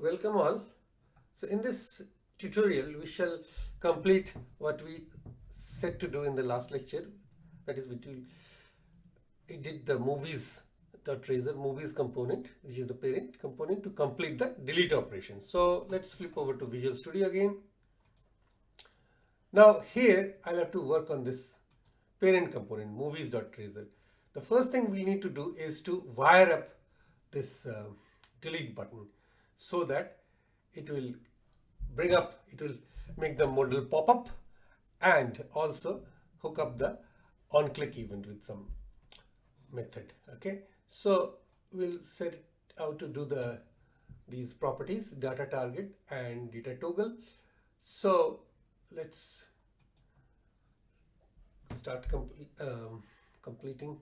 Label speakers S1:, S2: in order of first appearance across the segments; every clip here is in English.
S1: Welcome all. So in this tutorial we shall complete what we set to do in the last lecture. That is, we did the movies.razor movies component, which is the parent component, to complete the delete operation. So let's flip over to Visual Studio again. Now here I'll have to work on this parent component movies.razor. The first thing we need to do is to wire up this delete button so that it will it will make the modal pop up and also hook up the on click event with some method. Okay, so we'll set it out to do these properties, data target and data toggle. So let's start completing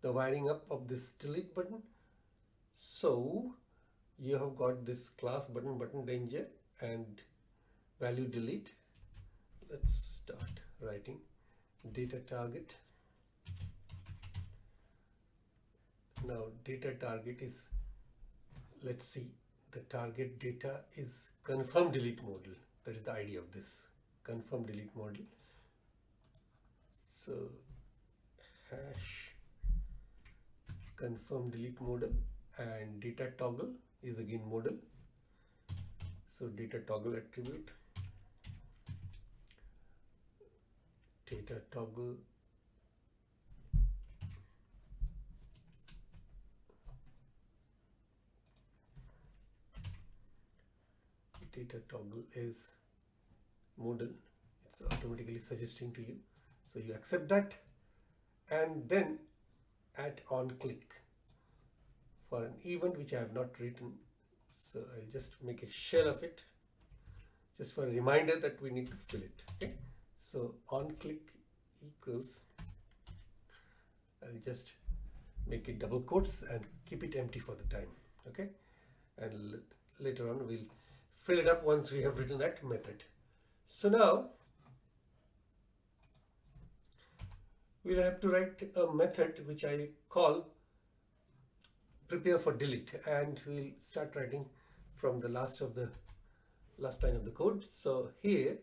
S1: the wiring up of this delete button. So you have got this class button danger and value delete. Let's start writing data target. Now data target is, let's see, the target data is confirm delete model. That is the idea of this confirm delete model. So hash confirm delete model and data toggle is again model. So data toggle attribute, data toggle is modal. It's automatically suggesting to you, so you accept that and then add on click for an event which I have not written. So I'll just make a shell of it just for a reminder that we need to fill it. Okay, so on click equals, I'll just make it double quotes and keep it empty for the time. Okay, and later on we'll fill it up once we have written that method. So now we'll have to write a method which I call prepare for delete, and we'll start writing from the last line of the code. So here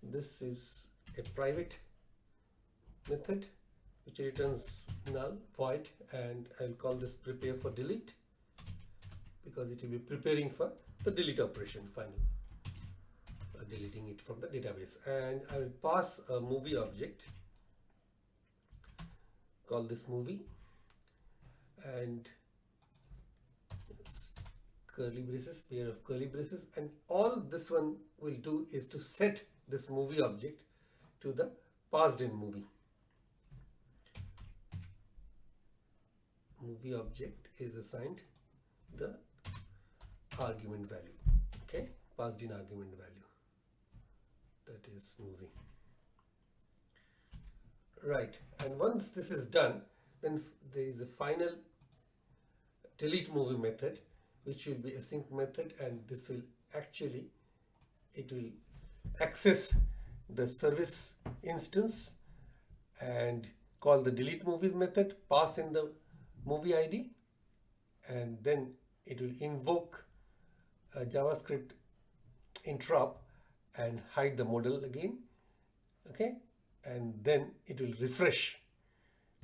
S1: this is a private method which returns null void, and I'll call this prepare for delete because it will be preparing for the delete operation, final deleting it from the database. And I will pass a movie object, call this movie, and curly braces, pair of curly braces, and all this one will do is to set this movie object to the passed in movie. Movie object is assigned the argument value. Okay, passed in argument value, that is movie. Right, and once this is done, then there is a final delete movie method which will be a async method, and this will actually, it will access the service instance and call the delete movies method, pass in the movie ID, and then it will invoke a JavaScript Interop and hide the model again. Okay, and then it will refresh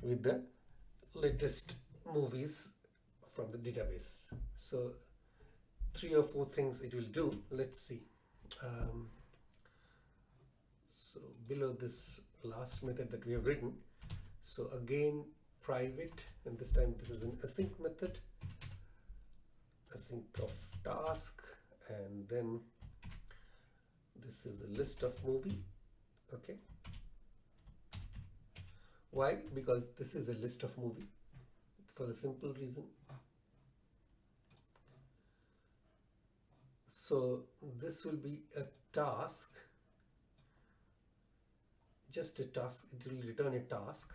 S1: with the latest movies from the database. So 3 or 4 things it will do. Let's see. So below this last method that we have written, so again private, and this time this is an async method, async of task, and then this is a list of movie. Okay, why? Because this is a list of movie, for the simple reason. So this will be a task, just a task, it will return a task.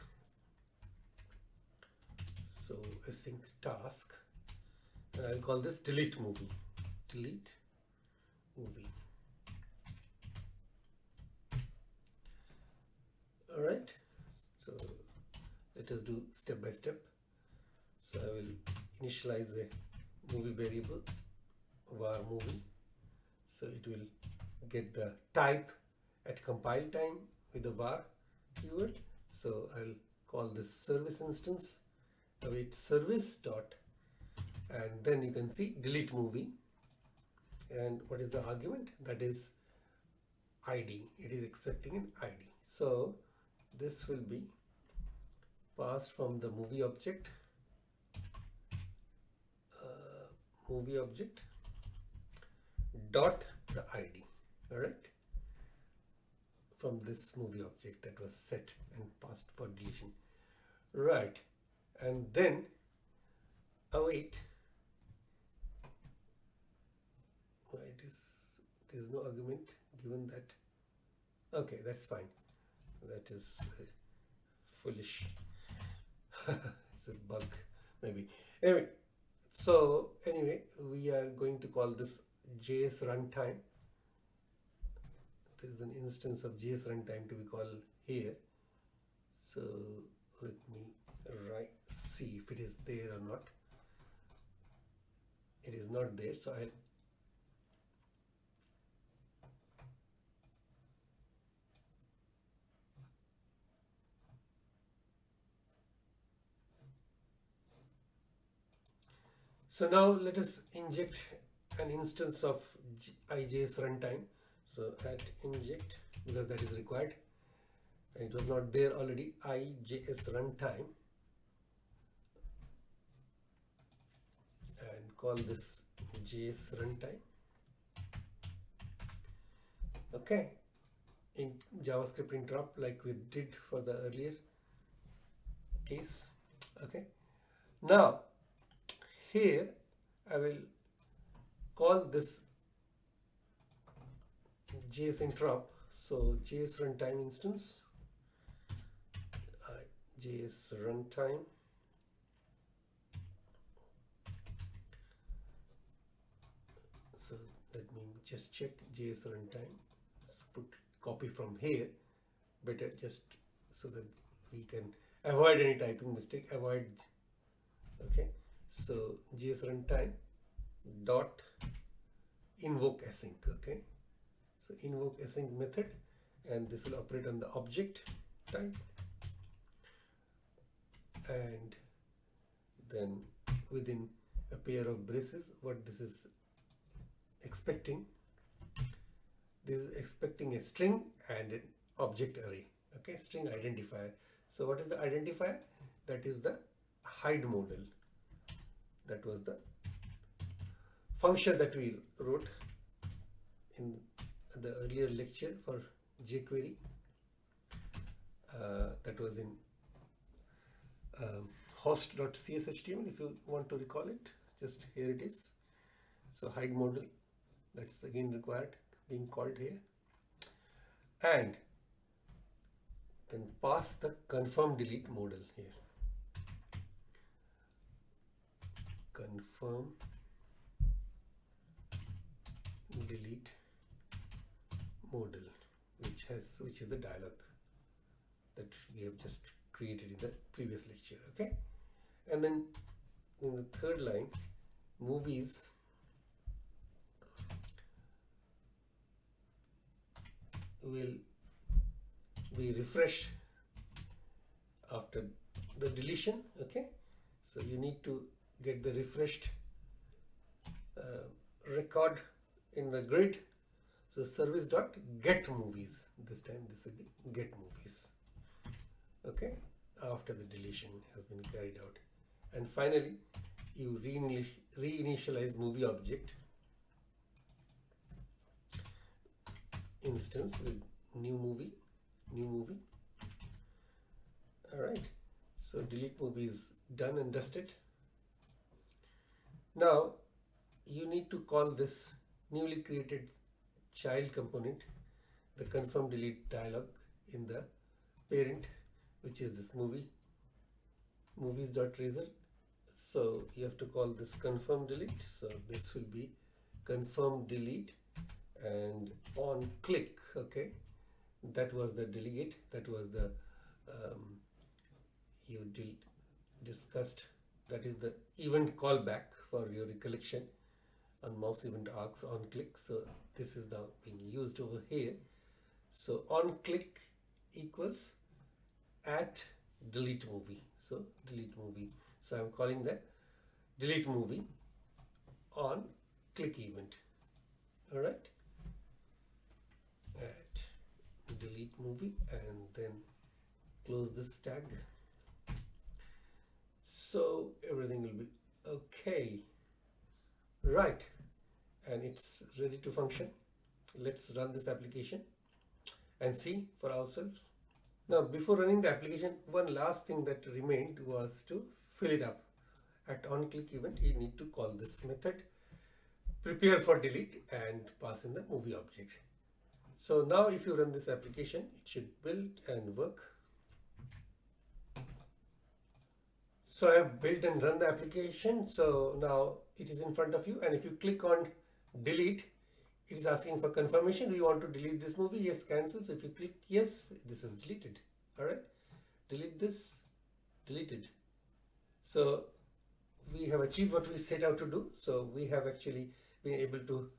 S1: So async task, and I'll call this delete movie, delete movie. All right, so let us do step by step. So I will initialize a movie variable var movie. So it will get the type at compile time with the var keyword. So I'll call this service instance, await service dot, and then you can see delete movie. And what is the argument? That is ID. It is accepting an ID. So this will be passed from the movie object, dot the ID. All right, from this movie object that was set and passed for deletion. Right, and then await. There is no argument given that. Okay, that's fine. That is foolish. It's a bug maybe. Anyway, so anyway, we are going to call this JS runtime. There is an instance of JS runtime to be called here. So let me see if it is there or not. It is not there, so I'll So now let us inject an instance of IJS runtime. So at inject, because that is required, and it was not there already, IJS runtime, and call this JS runtime. Okay, in JavaScript Interop, like we did for the earlier case. Okay, now here I will call this JS Interop. So JS runtime instance, JS runtime, so let me just check JS runtime. Let's put copy from here, better, just so that we can avoid any typing mistake, avoid. Okay, so JS runtime dot invoke async. Okay, so invoke async method, and this will operate on the object type, and then within a pair of braces, what this is expecting, this is expecting a string and an object array. Okay, string identifier. So what is the identifier? That is the hide modal. That was the function that we wrote in the earlier lecture for jQuery. That was in host.cshtml, if you want to recall it. Just here it is. So hide modal, that's again required, being called here, and then pass the confirm delete modal here. Confirm delete modal, which is the dialog that we have just created in the previous lecture. Okay, and then in the third line, movies will be refreshed after the deletion. Okay, so you need to get the refreshed record in the grid. So service dot get movies, this time this will be get movies. Okay, after the deletion has been carried out. And finally, you reinitialize movie object instance with new movie. All right, so delete movie is done and dusted. Now you need to call this newly created child component, the confirm delete dialog, in the parent, which is this movies.razor. So you have to call this confirm delete. So this will be confirm delete, and on click. Okay, that was the delegate, that was the discussed, that is the event callback for your recollection. on mouse event arcs on click. So this is now being used over here. So on click equals at delete movie. So delete movie. So I'm calling that delete movie on click event. All right. At delete movie, and then close this tag. So everything will be okay. Right. And it's ready to function. Let's run this application and see for ourselves. Now, before running the application, one last thing that remained was to fill it up. At onClick event, you need to call this method prepare for delete and pass in the movie object. So now if you run this application, it should build and work. So I have built and run the application. So now it is in front of you, and if you click on delete, it is asking for confirmation. Do you want to delete this movie? Yes, cancel. So if you click yes, this is deleted. All right, delete this, deleted. So we have achieved what we set out to do. So we have actually been able to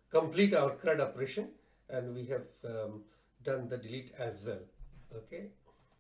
S1: complete our CRUD operation, and we have done the delete as well. Okay.